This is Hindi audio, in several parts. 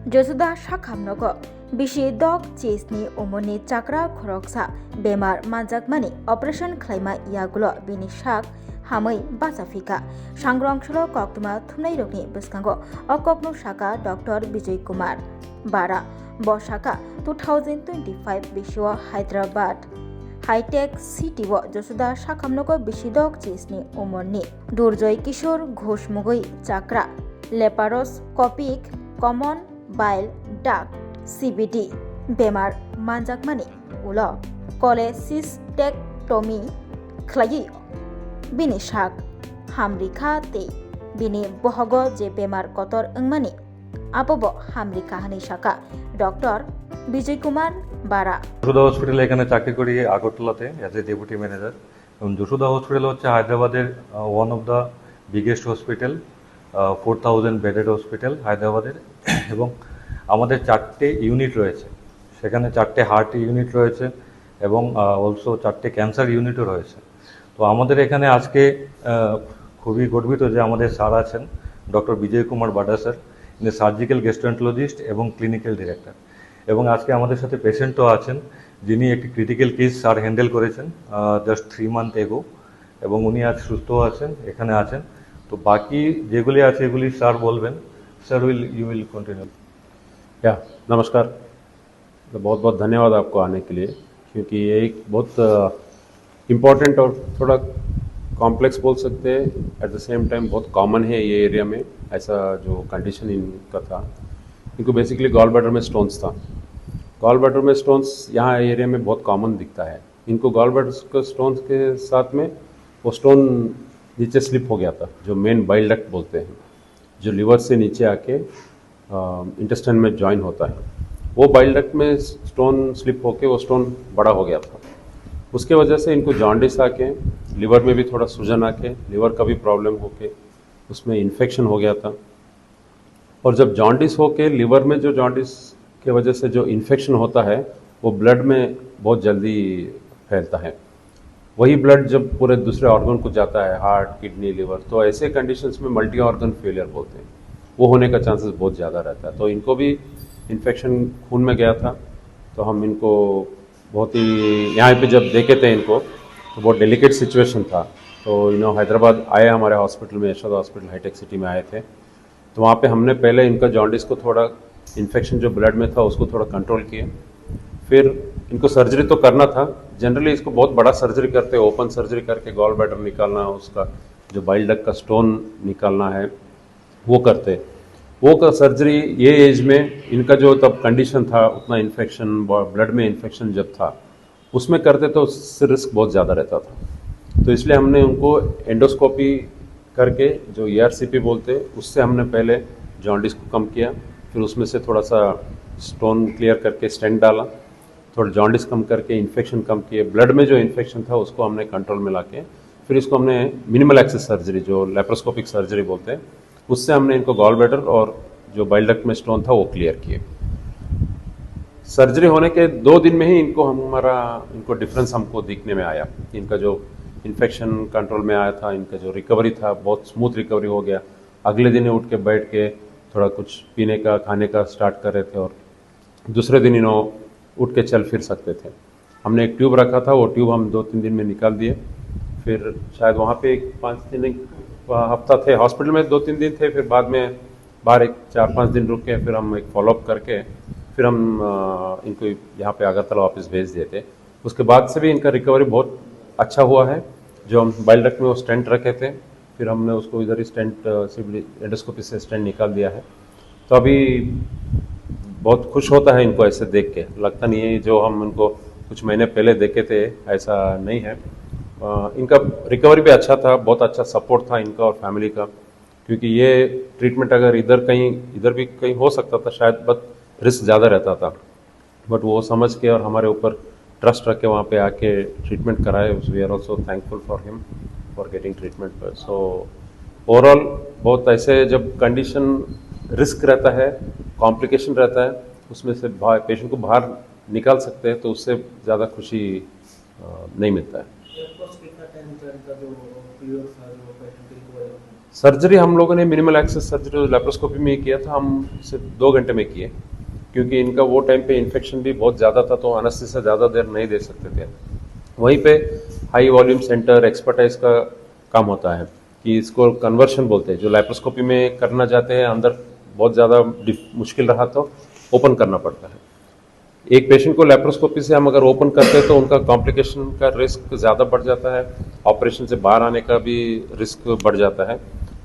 जसुदा साखामनोगो बिसि दग चेसनि उमनि चाक्रा खरकसा बेमार मानजाकमानि अपारेशन खालायमा यागुलो बिनि साक हामै बासाफिका सांग्रांसल कक्तुमा थुमनाय रोगनि बसकांगो अककनु साका डॉक्टर विजय कुमार बारा बसाका 2025 बिसुआ हैदराबाद हाईटेक सिटी व जसुदा साखामनोगो बिसिदक चेसनि उमरनि दुर्जय किशोर घोषमुगै चाक्रा लेपारोस्कोपिक कमन बाइल डाक CBD बेमार मानजाकमानि उलो कोलेसिस्टेक्टमी खलायै बिनि साक हामरिखा ते बिनि बहगो जे बेमार कतर अंगमानि आबो हामरिखा हनै साका डॉक्टर विजय कुमार बारा যশোদা হসপিটালে এখানে চাকরি করি আগরতলাতে অ্যাজ এ ডেপুটি ম্যানেজার। এবং যশোদা হসপিটাল হচ্ছে হায়দ্রাবাদের one of the biggest hospital, 4000 bedded hospital হায়দ্রাবাদের। এবং আমাদের 4টে ইউনিট রয়েছে, সেখানে 4টে হার্ট ইউনিট রয়েছে এবং অলসো 4টে ক্যান্সার ইউনিটও রয়েছে। তো আমাদের এখানে আজকে খুবই গর্বিত যে আমাদের স্যার আছেন ডক্টর বিজয় কুমার বাডা স্যার, ইনি সার্জিক্যাল গ্যাস্ট্রোএন্টারোলজিস্ট এবং ক্লিনিক্যাল ডিরেক্টর। এবং আজকে আমাদের সাথে পেশেন্টও আছেন যিনি একটি ক্রিটিক্যাল কেস স্যার হ্যান্ডেল করেছেন জাস্ট 3 মান্থ এগো, এবং উনি আজ সুস্থ আছেন, এখানে আছেন। তো বাকি যেগুলি আছে এগুলি স্যার বলবেন। Sir you will continue. या नमस्कार। तो बहुत बहुत धन्यवाद आपको आने के लिए, क्योंकि ये एक बहुत इम्पॉर्टेंट और थोड़ा कॉम्प्लेक्स बोल सकते हैं, एट द सेम टाइम बहुत कॉमन है ये एरिया में। ऐसा जो कंडीशन इनका था, इनको बेसिकली गॉल ब्लैडर में स्टोन्स था। गॉल ब्लैडर में स्टोन्स यहाँ एरिया में बहुत कॉमन दिखता है। इनको गॉल ब्लैडर के स्टोन्स के साथ में वो स्टोन नीचे स्लिप हो गया था, जो मेन बाइल डक्ट बोलते हैं, जो लिवर से नीचे आके इंटेस्टाइन में जॉइन होता है। वो बाइल डक्ट में स्टोन स्लिप होके वो स्टोन बड़ा हो गया था। उसके वजह से इनको जॉन्डिस आके, लिवर में भी थोड़ा सूजन आके, लिवर का भी प्रॉब्लम होके उसमें इन्फेक्शन हो गया था। और जब जॉन्डिस होके लिवर में जो जॉन्डिस के वजह से जो इन्फेक्शन होता है वो ब्लड में बहुत जल्दी फैलता है। वही ब्लड जब पूरे दूसरे ऑर्गन को जाता है, हार्ट, किडनी, लिवर, तो ऐसे कंडीशंस में मल्टी ऑर्गन फेलियर बोलते हैं, वो होने का चांसेस बहुत ज़्यादा रहता है। तो इनको भी इन्फेक्शन खून में गया था। तो हम इनको बहुत ही यहाँ पे जब देखे थे इनको तो बहुत डेलिकेट सिचुएशन था। तो हैदराबाद आए, हमारे हॉस्पिटल में, यशोदा हॉस्पिटल हाईटेक सिटी में आए थे। तो वहाँ पे हमने पहले इनका जॉन्डिस को थोड़ा, इन्फेक्शन जो ब्लड में था उसको थोड़ा कंट्रोल किए। फिर इनको सर्जरी तो करना था। जनरली इसको बहुत बड़ा सर्जरी करते, ओपन सर्जरी करके गॉल ब्लैडर निकालना, उसका जो बाइल डक्ट का स्टोन निकालना है वो करते। वो का सर्जरी ये एज में इनका जो तब कंडीशन था, उतना इन्फेक्शन, ब्लड में इन्फेक्शन जब था उसमें करते तो उससे रिस्क बहुत ज़्यादा रहता था। तो इसलिए हमने उनको एंडोस्कोपी करके, जो ERCP बोलते, उससे हमने पहले जॉन्डिस को कम किया। फिर उसमें से थोड़ा सा स्टोन क्लियर करके स्टेंट डाला, थोड़ा जॉन्डिस कम करके इन्फेक्शन कम किए, ब्लड में जो इन्फेक्शन था उसको हमने कंट्रोल में लाके फिर इसको हमने मिनिमल एक्सेस सर्जरी, जो लेप्रोस्कोपिक सर्जरी बोलते हैं, उससे हमने इनको गॉल ब्लैडर और जो बाइल डक्ट में स्टोन था वो क्लियर किए। सर्जरी होने के 2 दिन में ही इनको डिफरेंस हमको दिखने में आया। इनका जो इन्फेक्शन कंट्रोल में आया था, इनका जो रिकवरी था बहुत स्मूथ रिकवरी हो गया। अगले दिन उठ के बैठ के थोड़ा कुछ पीने का, खाने का स्टार्ट कर रहे थे, और दूसरे दिन उठ के चल फिर सकते थे। हमने एक ट्यूब रखा था, वो ट्यूब हम 2-3 दिन में निकाल दिए। फिर शायद वहाँ पे 5 दिन हफ्ता थे हॉस्पिटल में, 2-3 दिन थे। फिर बाद में बाहर 4-5 दिन रुक के फिर हम एक फॉलोअप करके फिर हम इनको यहाँ पे अगरतला वापस भेज दिए थे। उसके बाद से भी इनका रिकवरी बहुत अच्छा हुआ है। जो हम बाइल डक्ट में वो स्टेंट रखे थे, फिर हमने उसको इधर ही स्टेंट एंडोस्कोपी से स्टेंट निकाल दिया है। तो अभी बहुत खुश होता है इनको ऐसे देख के। लगता नहीं है जो हम इनको कुछ महीने पहले देखे थे ऐसा नहीं है। इनका रिकवरी भी अच्छा था, बहुत अच्छा सपोर्ट था इनका और फैमिली का, क्योंकि ये ट्रीटमेंट अगर इधर भी कहीं हो सकता था शायद, बट रिस्क ज़्यादा रहता था। बट वो समझ के और हमारे ऊपर ट्रस्ट रख के वहाँ पे आके ट्रीटमेंट कराए। We are also thankful for him for getting treatment. So overall बहुत ऐसे जब कंडीशन रिस्क रहता है, कॉम्प्लिकेशन रहता है, उसमें से पेशेंट को बाहर निकाल सकते हैं, तो उससे ज़्यादा खुशी नहीं मिलता है। सर्जरी हम लोगों ने मिनिमल एक्सेस सर्जरी लेप्रोस्कोपी में ही किया था, हम सिर्फ 2 घंटे में किए, क्योंकि इनका वो टाइम पे इन्फेक्शन भी बहुत ज़्यादा था, तो एनेस्थीसिया ज़्यादा देर नहीं दे सकते थे। वहीं पे हाई वॉल्यूम सेंटर एक्सपर्टाइज का काम होता है कि इसको कन्वर्शन बोलते हैं, जो लेप्रोस्कोपी में करना चाहते हैं अंदर बहुत ज़्यादा मुश्किल रहा तो ओपन करना पड़ता है। एक पेशेंट को लेप्रोस्कोपी से हम अगर ओपन करते हैं तो उनका कॉम्प्लिकेशन का रिस्क ज़्यादा बढ़ जाता है, ऑपरेशन से बाहर आने का भी रिस्क बढ़ जाता है।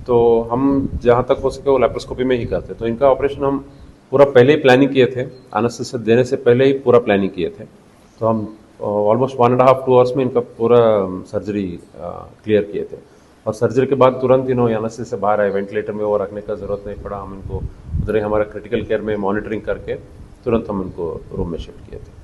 तो हम जहाँ तक हो सके वो लेप्रोस्कोपी में ही करते हैं। तो इनका ऑपरेशन हम पूरा पहले ही प्लानिंग किए थे, एनेस्थीसिया देने से पहले ही पूरा प्लानिंग किए थे। तो हम ऑलमोस्ट 1.5-2 आवर्स में इनका पूरा सर्जरी क्लियर किए थे, और सर्जरी के बाद तुरंत एनेस्थीसिया से बाहर आए, वेंटिलेटर में वो रखने का ज़रूरत नहीं पड़ा। हम इनको उधर ही हमारा क्रिटिकल केयर में मॉनिटरिंग करके तुरंत हम इनको रूम में शिफ्ट किए थे।